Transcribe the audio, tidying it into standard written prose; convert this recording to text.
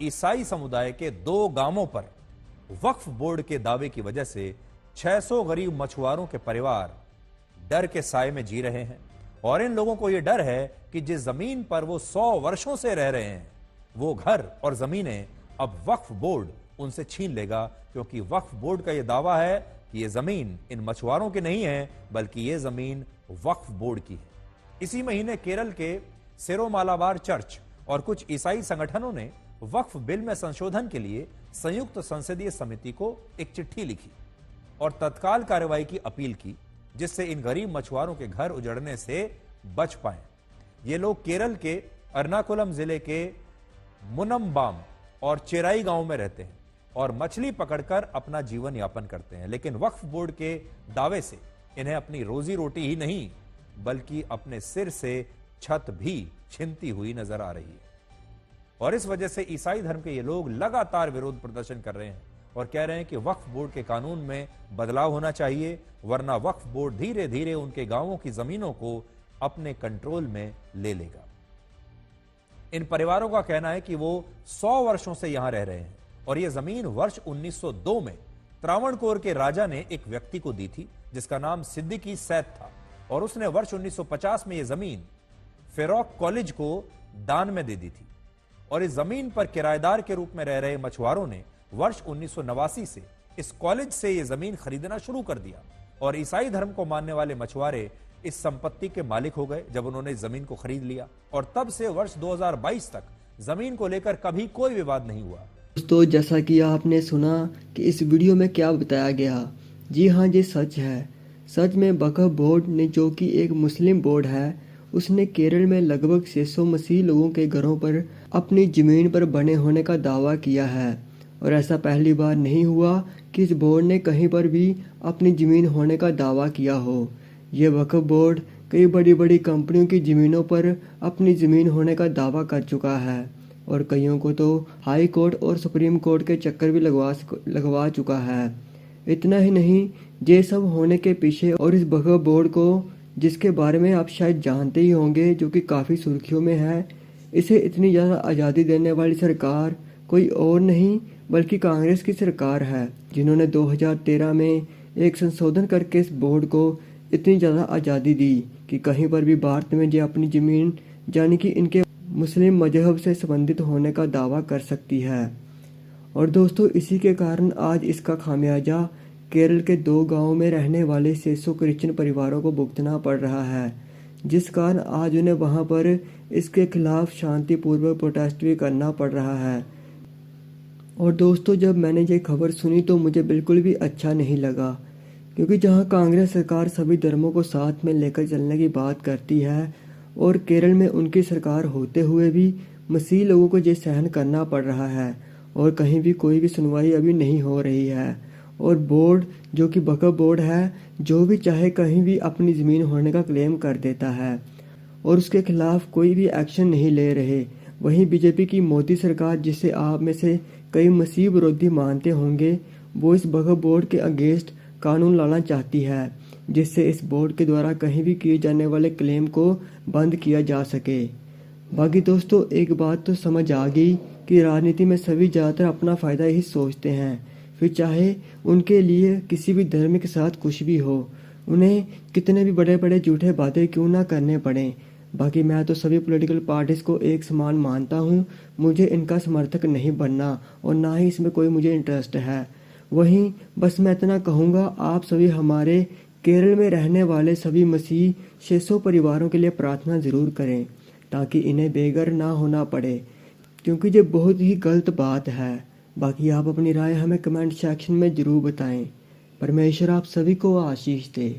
ईसाई समुदाय के 2 गांवों पर वक्फ बोर्ड के दावे की वजह से 600 गरीब मछुआरों के परिवार डर के साए में जी रहे हैं और इन लोगों को यह डर है कि जिस जमीन पर वो 100 वर्षों से रह रहे हैं वो घर और जमीनें अब वक्फ बोर्ड उनसे छीन लेगा, क्योंकि वक्फ बोर्ड का यह दावा है कि यह जमीन इन मछुआरों की नहीं है बल्कि यह जमीन वक्फ बोर्ड की है। इसी महीने केरल के सेरो मालाबार चर्च और कुछ ईसाई संगठनों ने वक्फ बिल में संशोधन के लिए संयुक्त संसदीय समिति को एक चिट्ठी लिखी और तत्काल कार्रवाई की अपील की, जिससे इन गरीब मछुआरों के घर उजड़ने से बच पाए। ये लोग केरल के एर्नाकुलम जिले के मुनम्बाम और चेराई गांव में रहते हैं और मछली पकड़कर अपना जीवन यापन करते हैं, लेकिन वक्फ बोर्ड के दावे से इन्हें अपनी रोजी रोटी ही नहीं बल्कि अपने सिर से छत भी छिनती हुई नजर आ रही है। और इस वजह से ईसाई धर्म के ये लोग लगातार विरोध प्रदर्शन कर रहे हैं और कह रहे हैं कि वक्फ बोर्ड के कानून में बदलाव होना चाहिए, वरना वक्फ बोर्ड धीरे धीरे उनके गांवों की जमीनों को अपने कंट्रोल में ले लेगा। इन परिवारों का कहना है कि वो 100 वर्षों से यहां रह रहे हैं और यह जमीन वर्ष 1902 में त्रावणकोर के राजा ने एक व्यक्ति को दी थी जिसका नाम सिद्दीकी सैद था और उसने वर्ष 1950 में यह जमीन फेरोक कॉलेज को दान में दे दी थी और इस जमीन पर किराएदार के रूप में रह रहे मछुआरों ने वर्ष 1989 से इस कॉलेज से यह जमीन खरीदना शुरू कर दिया और ईसाई धर्म को मानने वाले मछुआरे इस संपत्ति के मालिक हो गए जब उन्होंने इस जमीन को खरीद लिया और तब से वर्ष 2022 तक जमीन को लेकर कभी कोई विवाद नहीं हुआ। दोस्तों, जैसा कि आपने सुना कि इस वीडियो में क्या बताया गया, जी हाँ, ये सच है। सच में वक्फ बोर्ड ने, जो कि एक मुस्लिम बोर्ड है, उसने केरल में लगभग 600 मसीह लोगों के घरों पर अपनी ज़मीन पर बने होने का दावा किया है और ऐसा पहली बार नहीं हुआ कि इस बोर्ड ने कहीं पर भी अपनी ज़मीन होने का दावा किया हो। ये वक्फ बोर्ड कई बड़ी बड़ी कंपनियों की ज़मीनों पर अपनी ज़मीन होने का दावा कर चुका है और कईयों को तो हाई कोर्ट और सुप्रीम कोर्ट के चक्कर भी लगवा चुका है। इतना ही नहीं, ये सब होने के पीछे और इस वक्फ बोर्ड को, जिसके बारे में आप शायद जानते ही होंगे, जो कि काफ़ी सुर्खियों में है, इसे इतनी ज़्यादा आज़ादी देने वाली सरकार कोई और नहीं बल्कि कांग्रेस की सरकार है, जिन्होंने 2013 में एक संशोधन करके इस बोर्ड को इतनी ज़्यादा आज़ादी दी कि कहीं पर भी भारत में ये अपनी ज़मीन, यानी कि इनके मुस्लिम मजहब से संबंधित होने का दावा कर सकती है। और दोस्तों, इसी के कारण आज इसका खामियाजा केरल के 2 गांवों में रहने वाले 600 क्रिश्चियन परिवारों को भुगतना पड़ रहा है, जिस कारण आज उन्हें वहां पर इसके खिलाफ शांतिपूर्वक प्रोटेस्ट भी करना पड़ रहा है। और दोस्तों, जब मैंने ये खबर सुनी तो मुझे बिल्कुल भी अच्छा नहीं लगा, क्योंकि जहां कांग्रेस सरकार सभी धर्मों को साथ में लेकर चलने की बात करती है और केरल में उनकी सरकार होते हुए भी मसीह लोगों को ये सहन करना पड़ रहा है और कहीं भी कोई भी सुनवाई अभी नहीं हो रही है और बोर्ड, जो कि वक्फ बोर्ड है, जो भी चाहे कहीं भी अपनी ज़मीन होने का क्लेम कर देता है और उसके खिलाफ कोई भी एक्शन नहीं ले रहे। वहीं बीजेपी की मोदी सरकार, जिसे आप में से कई मसीह विरोधी मानते होंगे, वो इस वक्फ बोर्ड के अगेंस्ट कानून लाना चाहती है, जिससे इस बोर्ड के द्वारा कहीं भी किए जाने वाले क्लेम को बंद किया जा सके। बाकी दोस्तों, एक बात तो समझ आ गई कि राजनीति में सभी ज़्यादातर अपना फ़ायदा ही सोचते हैं, फिर चाहे उनके लिए किसी भी धर्म के साथ कुछ भी हो, उन्हें कितने भी बड़े बड़े झूठे वादे क्यों ना करने पड़े। बाकी मैं तो सभी पॉलिटिकल पार्टीज़ को एक समान मानता हूँ, मुझे इनका समर्थक नहीं बनना और ना ही इसमें कोई मुझे इंटरेस्ट है। वहीं बस मैं इतना कहूँगा, आप सभी हमारे केरल में रहने वाले सभी मसीह 600 परिवारों के लिए प्रार्थना ज़रूर करें ताकि इन्हें बेघर ना होना पड़े, क्योंकि ये बहुत ही गलत बात है। बाकी आप अपनी राय हमें कमेंट सेक्शन में ज़रूर बताएं। परमेश्वर आप सभी को आशीष दे।